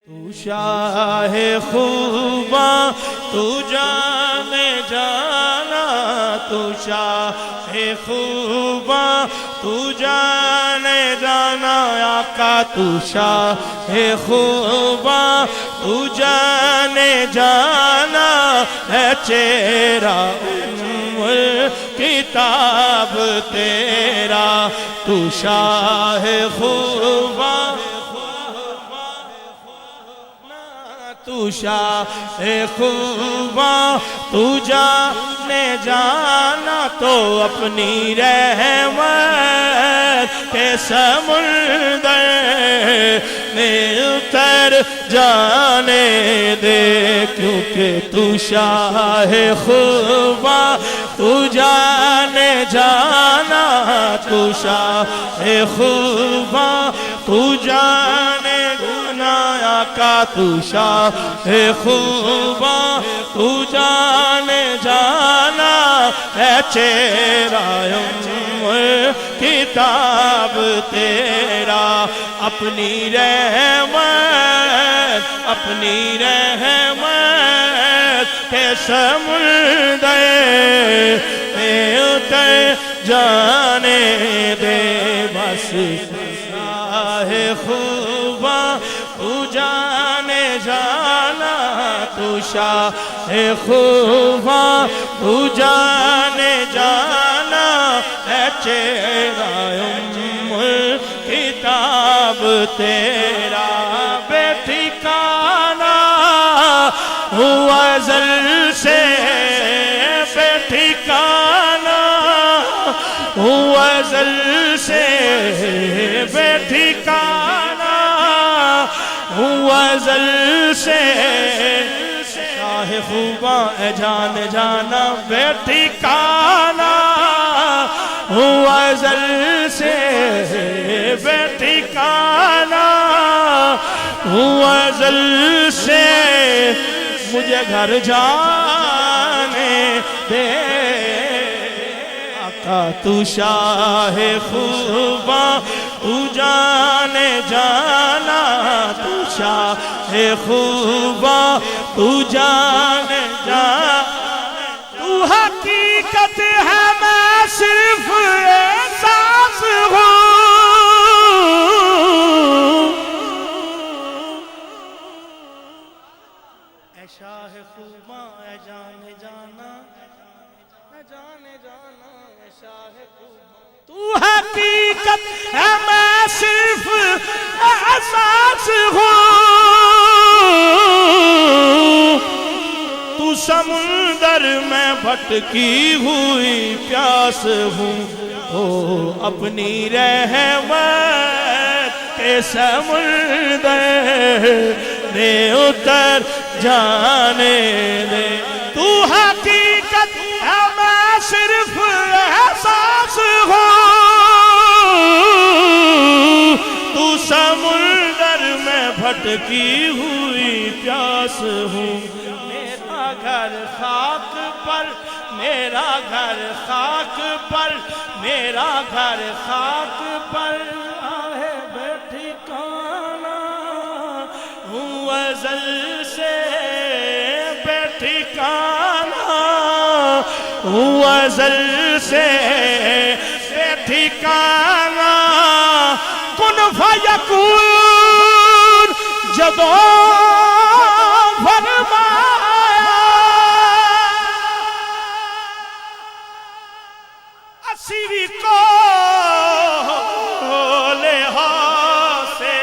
تو شاہ خوباں تو جانے جانا، تو شاہ خوباں تو جانے جانا، آقا تو شاہ خوباں تو جانے جانا، ہے چہرہ کتاب تیرا، تو شاہ خوباں تو شاہ خوباں تو جانے جانا، تو اپنی رحمت کے سمندر میں اتر جانے دے، کیونکہ تو شاہ خوباں تو جانے جانا، تو شاہ خوباں تو جانے جانا، آقا تو شاہ خوباں تو جانے جانا، ہے چہرہ کتاب تیرا، اپنی رحمت کے سمندر میں اتر جانے دے، بس شاہ خوباں تو جانے جانا، تو شاہ خوباں تو جانے جانا، ہے چہرہ کتاب تیرا، بے ٹھکانہ ہوا ازل سے، بے ٹھکانہ ہوا ازل سے، بے ٹھکانہ ہوا ازل سے، شاہ خوباں اے جان جانا، بے ٹھکانہ ہوا ازل سے، بے ٹھکانہ ہوا ازل سے، مجھے گھر جانے دے، آقا تو شاہ خوباں تو جانے جانا، تو شاہ خوباں تو جانے جانا، تو حقیقت ہے میں صرف احساس ہوں، اے شاہ خوباں اے جانے جانا، اے جانے جانا، اے شاہ خوباں تو حقیقت ہے میں صرف احساس ہوں، تو سمندر میں بھٹکی ہوئی پیاس ہوں، او اپنی رحمت کے سمندر میں اتر جانے دے، تو حقیقت ہے میں صرف احساس ہوں، تو سمندر میں بھٹکی ہوئی پیاس ہوں، میرا گھر خاک پر، میرا گھر خاک پر، میرا گھر خاک پر آہ بے ٹھکانہ ہوں ازل سے، بے ٹھکانہ ہوں ازل سے، بے ٹھکانہ کن فیکون جدو فرمایا، اسیری کو لحاظ سے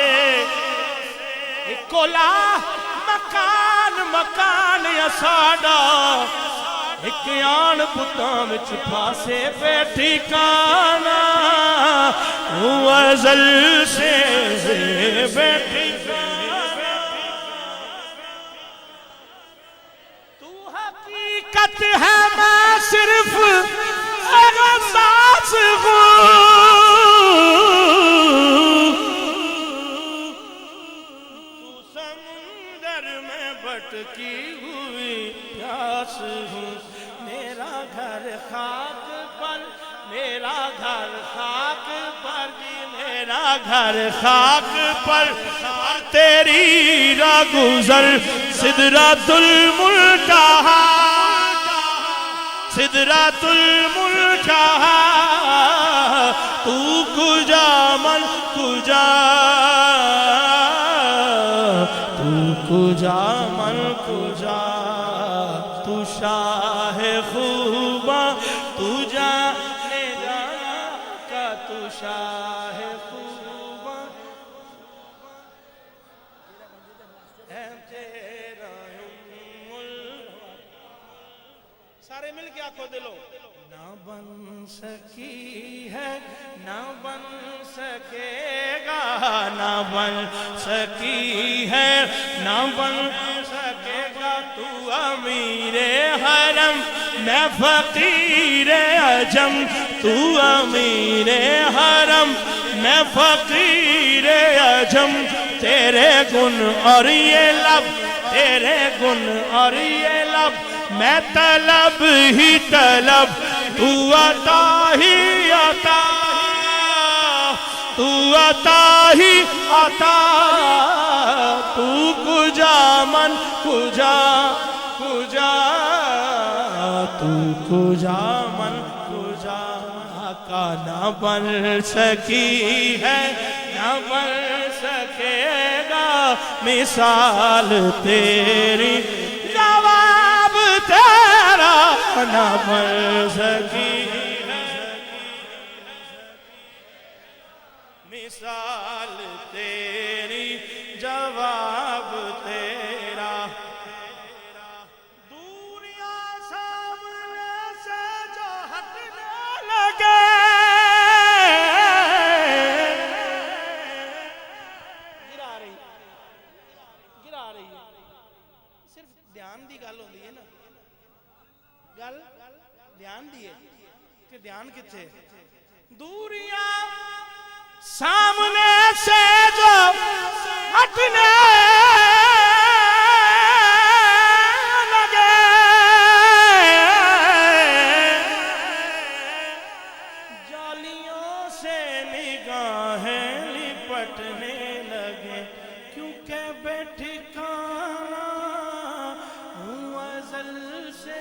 کولا مکان یا ساڑا، ایک آن پتاں وچ پھاسے بے ٹھکانہ ہوں ازل سے، بے ٹھکانہ تو حقیقت ہے میں صرف احساس ہوں، تو سمندر میں بھٹکی ہوئی پیاس ہوں، میرا گھر خاک پر، میرا گھر خاک پر، میرا گھر خاک پر تیری راہ گزر سدرۃ المنتہا سدرۃ المنتہا تو کجا من کجا تو کجا من کجا تو شاہ خوباں تو جانے جانا کا تو شاہ خوباں ہے تیرا سارے مل کے آنکھوں دلو نہ بن سکی ہے نہ بن سکے گا نہ بن سکی ہے نہ بن سکے گا تو امیر حرم میں فقیر عجم تو امیر حرم میں فقیر عجم تیرے گن اور یہ لب تیرے گن اور یہ لب میں طلب ہی طلب تو عطا ہی عطا تو عطا ہی عطا تو کجا من کجا کجا تو کجا من کجا کا نہ بن سکی ہے نہ بن سکے گا مثال تیری جواب تیرا نہ بن سکی مثال تیری جواب تیرا دوریاں سامنے سے جو ہٹنے لگے گرا رہی صرف دھیان دی گل ہوندی ہے نا گل دھیان دی ہے کہ دھیان کتھے دوریاں سامنے سے جو ہٹنے لگے جالیوں سے نگاہیں لپٹنے لگے کیونکہ بے ٹھکانا ہوں ازل سے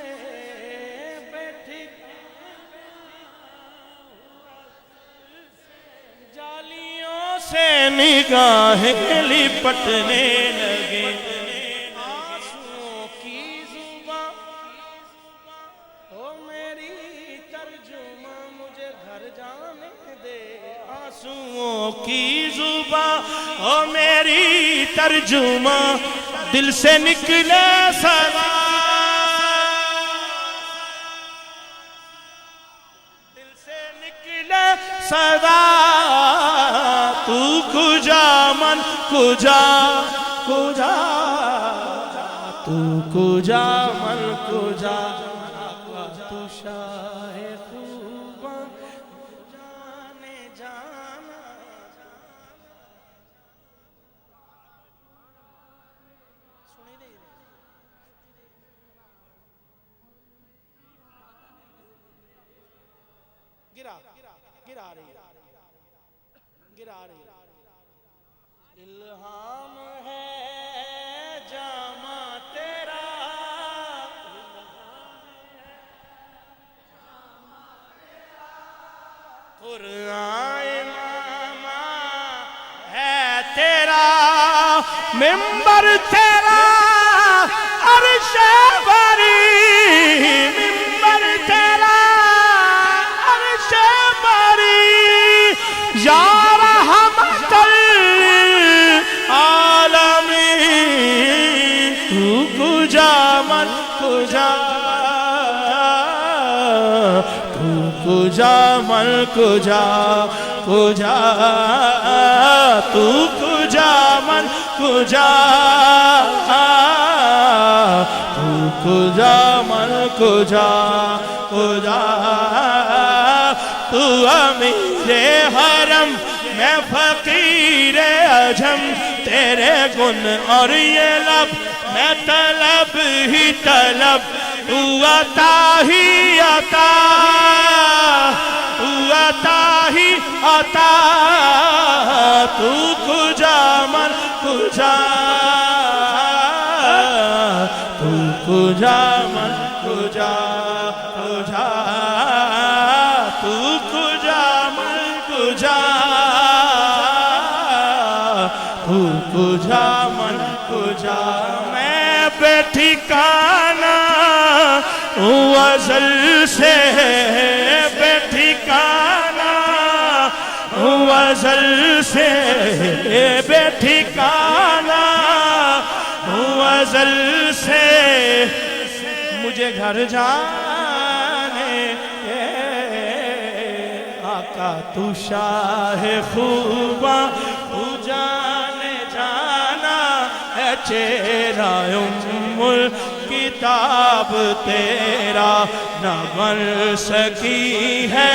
بے جالیوں سے نگاہیں لپٹنے لگے آنسوؤں کی زباں او میری ترجمہ مجھے گھر جانے دے آنسوؤں کی زباں او میری ترجمہ دل سے نکلے صدا دل سے نکلے صدا تو کجا من کجا کجا تو کجا من کجا تو شاہ خوباں جانے جانا سنی نہیں گرا رہی الہام ہے جامع تیرا قرآن امام ہے تیرا منبر تیرا عرش بری منبر تیرا عرش بری یا رحمت العالمین تو کجا من کجا تو کجا من کجا کجا تو کجا من کجا تو کجا من کجا کجا تو امیر حرم میں فقیر عجم تیرے گن اور یہ لب میں طلب ہی طلب تو عطا ہی عطا تو عطا ہی عطا تو کجا من کجا تو کجا من کجا کجا تو کجا من کجا تو کجا من کجا میں بے ٹھکانہ ہوں ازل سے بے ٹھکانہ ہوں ازل سے بے ٹھکانہ ہوں ازل سے مجھے گھر جانے آقا تو شاہ خوباں تو جانے جانا ہے چہرہ کتاب تیرا نہ بن سکی ہے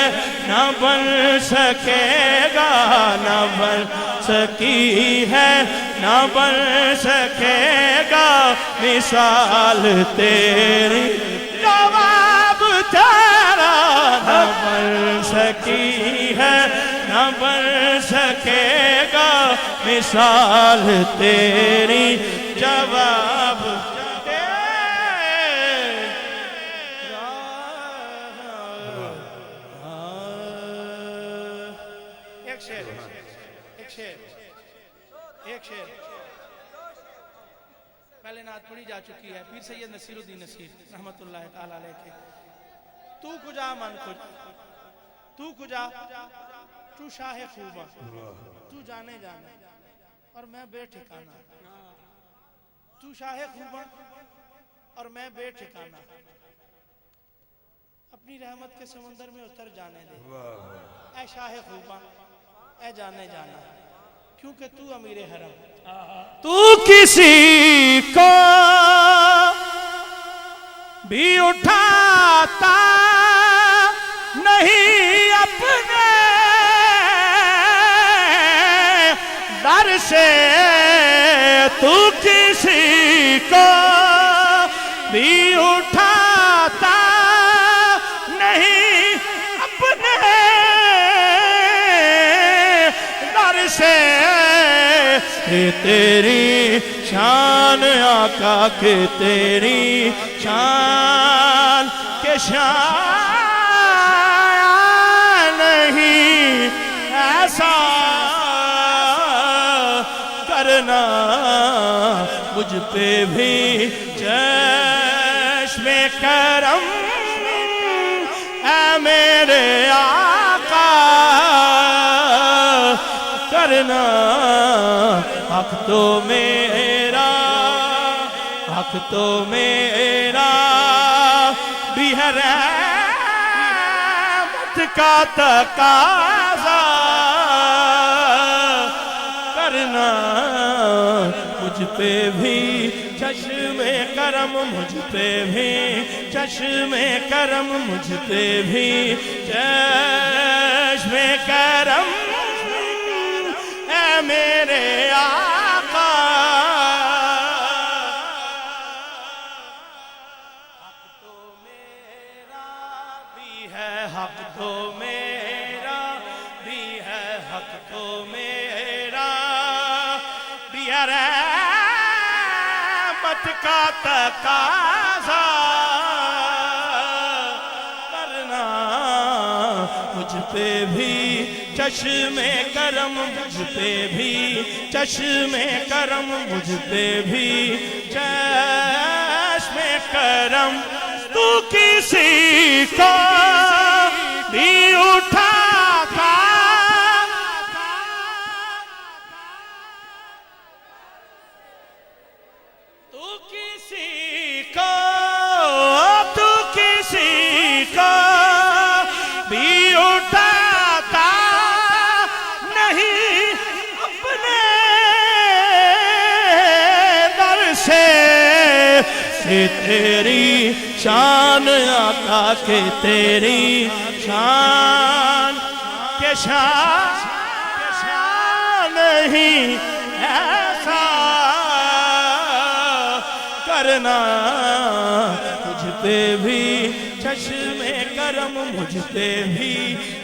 نہ بن سکے گا نہ بن سکی ہے نہ بن سکے گا مثال تیری جواب تیرا نہ بن سکی ہے نہ بن سکے گا مثال تیری جواب ایک شعر پہلے نعت پڑھی جا چکی ہے پیر سید نصیر الدین نصیر رحمت اللہ تعالیٰ علیہ کے تو کجا من کجا تو کجا تو شاہ خوباں تو جانے جانا اور میں بے ٹھکانہ تو شاہ خوباں اور میں بے ٹھکانہ اپنی رحمت کے سمندر میں اتر جانے دے اے شاہ خوباں اے جانے جانا کیونکہ تو امیر حرم تو کسی کو بھی اٹھاتا نہیں اپنے در سے تو کسی کو بھی اٹھاتا نہیں اپنے در سے تیری شان آقا کہ تیری شان کہ شان نہیں ایسا کرنا مجھ پہ بھی چشم کرم اے میرے آقا کرنا حق تو میرا حق تو میرا بھی ہے رحمت کا تقاضا کرنا مجھ پہ بھی چشم کرم مجھ پہ بھی چشم کرم مجھ پہ بھی چشم کرم اے میرے آقا حق تو میرا بھی ہے حق تو میرا بھی ہے حق تو میرا بھی ہے رحمت کا تقاضا کرنا مجھ پہ بھی چشم کرم مجھ پہ بھی چشم کرم مجھ پہ بھی چشم کرم تو کسی کو بھی اٹھاتا تو کسی کو بھی اٹھاتا نہیں اپنے در سے تیری شان آقا کہ تیری شان کہ شان نہیں ایسا کرنا مجھ پہ بھی چشم کرم مجھ پہ بھی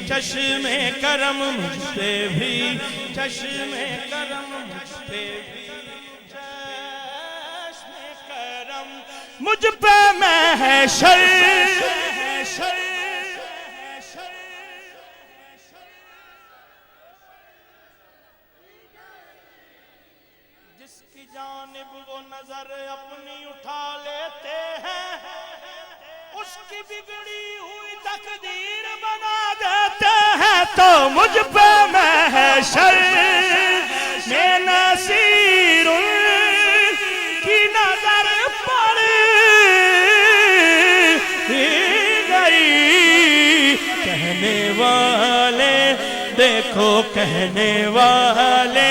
چشم کرم مجھ پہ بھی چشم کرم مجھ پہ بھی چشم کرم مجھ پہ محشر جس کی جانب وہ نظر اپنی اٹھا لیتے ہیں اس کی بگڑی ہوئی تقدیر بنا دیتے ہیں تو مجھ پہ محشر میں نصیر کی نظر پڑ گئی کہنے والے دیکھو کہنے والے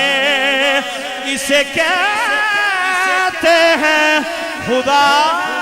اسے کہتے ہیں خدا